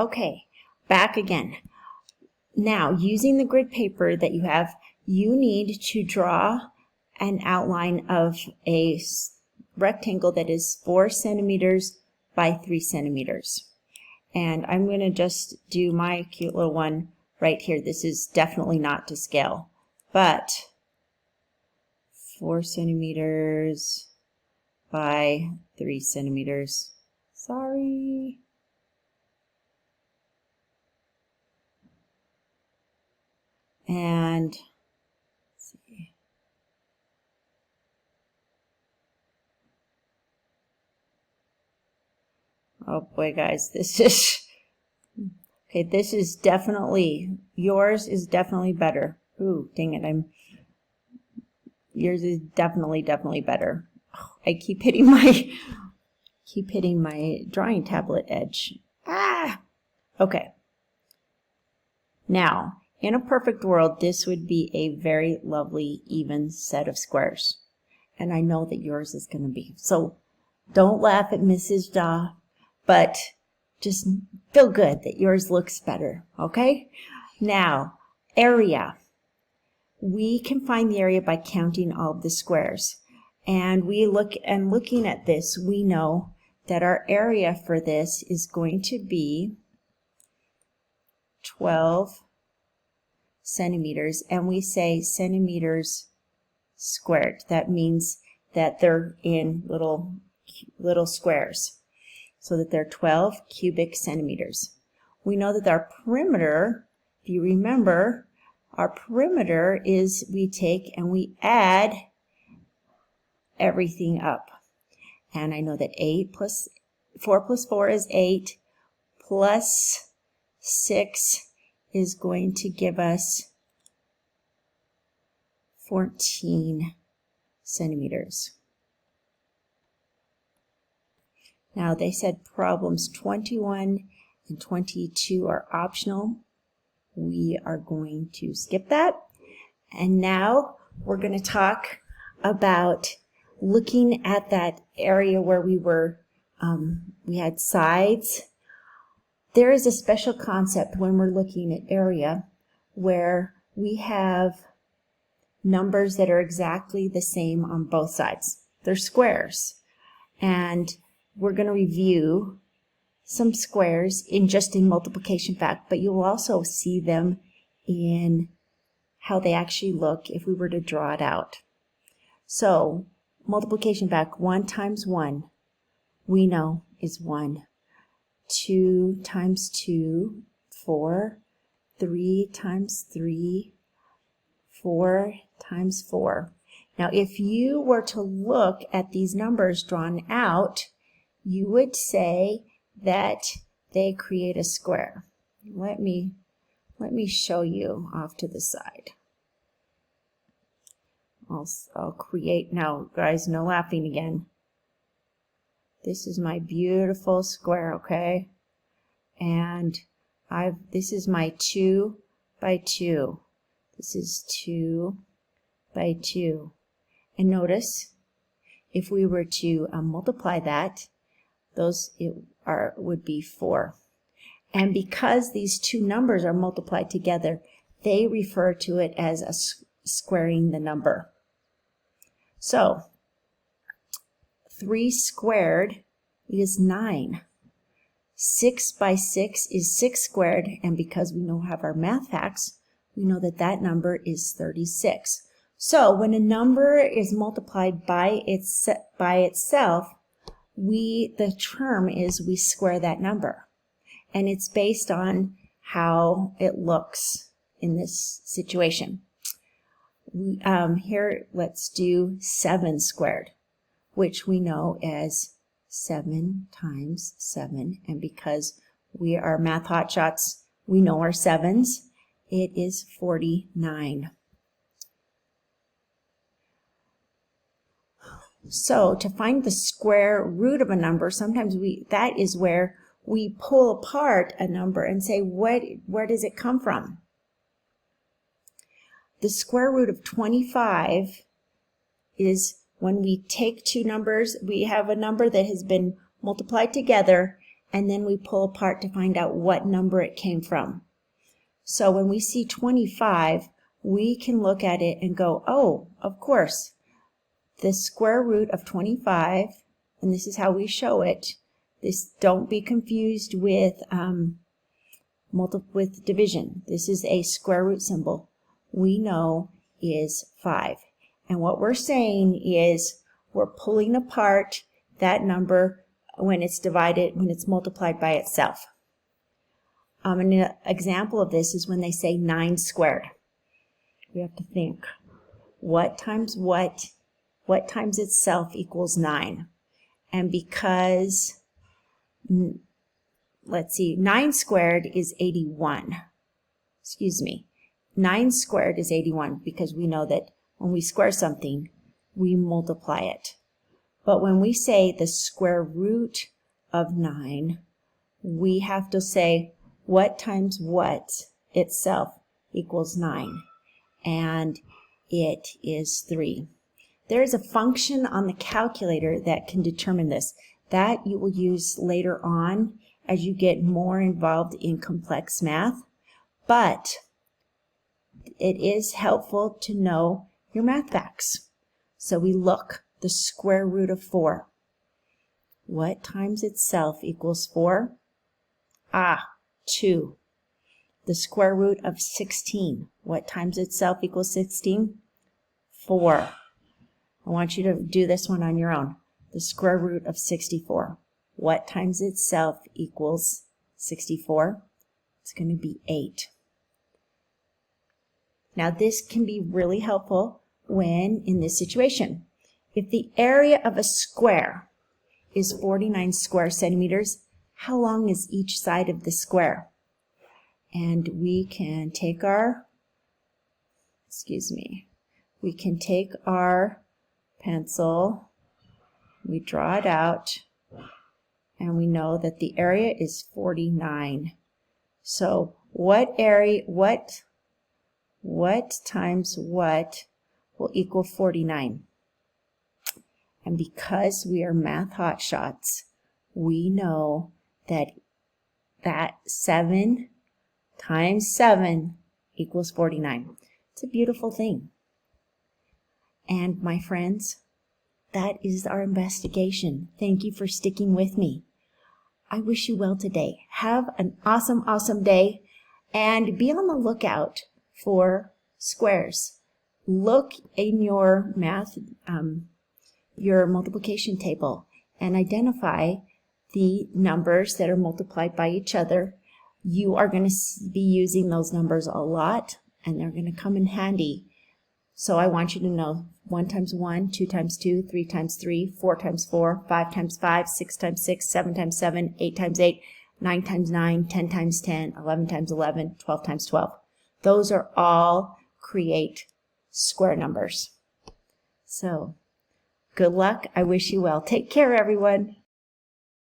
Okay, back again. Now, using the grid paper that you have, you need to draw an outline of a rectangle that is 4 centimeters by 3 centimeters. And I'm going to just do my cute little one right here. This is definitely not to scale, but 4 centimeters by 3 centimeters. Sorry. And let's see. Oh boy, guys, this is okay. This is definitely, yours is definitely better. Ooh, dang it! Yours is definitely better. Oh, I keep hitting my drawing tablet edge. Ah. Okay. Now, in a perfect world, this would be a very lovely, even set of squares. And I know that yours is going to be. So don't laugh at Mrs. Da, but just feel good that yours looks better, okay? Now, area. We can find the area by counting all of the squares. And looking at this, we know that our area for this is going to be 12 centimeters, and we say centimeters squared. That means that they're in little squares, so that they're 12 cubic centimeters. We know that our perimeter, if you remember, our perimeter is we take and we add everything up. And I know that 4 plus 4 is 8, plus 6 is going to give us 14 centimeters. Now they said problems 21 and 22 are optional. We are going to skip that. And now we're going to talk about looking at that area where we had sides. There is a special concept when we're looking at area where we have numbers that are exactly the same on both sides. They're squares. And we're going to review some squares in multiplication fact, but you'll also see them in how they actually look if we were to draw it out. So multiplication fact, 1 times 1 we know is 1. 2 times 2, 4. 3 times 3, 4 times 4. Now, if you were to look at these numbers drawn out, you would say that they create a square. Let me show you off to the side. I'll create, now guys, no laughing again. This is my beautiful square, okay? And this is my 2 by 2. This is 2 by 2. And notice, if we were to multiply that, would be 4. And because these two numbers are multiplied together, they refer to it as squaring the number. So 3 squared is 9. 6 by 6 is 6 squared, and because we have our math facts, we know that that number is 36. So when a number is multiplied by itself, the term is we square that number. And it's based on how it looks in this situation. Here, let's do 7 squared, which we know as 7 times 7. And because we are math hotshots, we know our 7s. It is 49. So to find the square root of a number, sometimes that is where we pull apart a number and say, where does it come from? The square root of 25 is when we take two numbers, we have a number that has been multiplied together, and then we pull apart to find out what number it came from. So when we see 25, we can look at it and go, oh, of course, the square root of 25, and this is how we show it. This, don't be confused with division. This is a square root symbol. We know is 5. And what we're saying is we're pulling apart that number when it's divided, when it's multiplied by itself. An example of this is when they say 9 squared. We have to think, what times itself equals 9? And because, let's see, 9 squared is 81. Excuse me. 9 squared is 81 because we know that when we square something, we multiply it. But when we say the square root of 9, we have to say what times what itself equals 9. And it is 3. There is a function on the calculator that can determine this. That you will use later on as you get more involved in complex math. But it is helpful to know your math facts. So we look, the square root of 4. What times itself equals 4? 2. The square root of 16. What times itself equals 16? 4. I want you to do this one on your own. The square root of 64. What times itself equals 64? It's going to be 8. Now this can be really helpful when in this situation. If the area of a square is 49 square centimeters, how long is each side of the square? And we can take our, we can take our pencil, we draw it out, and we know that the area is 49. So what times what will equal 49? And because we are math hotshots, we know that 7 times 7 equals 49. It's a beautiful thing. And my friends, that is our investigation. Thank you for sticking with me. I wish you well today. Have an awesome, awesome day, and be on the lookout for squares. Look in your math, your multiplication table, and identify the numbers that are multiplied by each other. You are going to be using those numbers a lot, and they're going to come in handy. So I want you to know 1 times 1, 2 times 2, 3 times 3, 4 times 4, 5 times 5, 6 times 6, 7 times 7, 8 times 8, 9 times 9, 10 times 10, 11 times 11, 12 times 12. Those are all create square numbers. So good luck. I wish you well. Take care, everyone.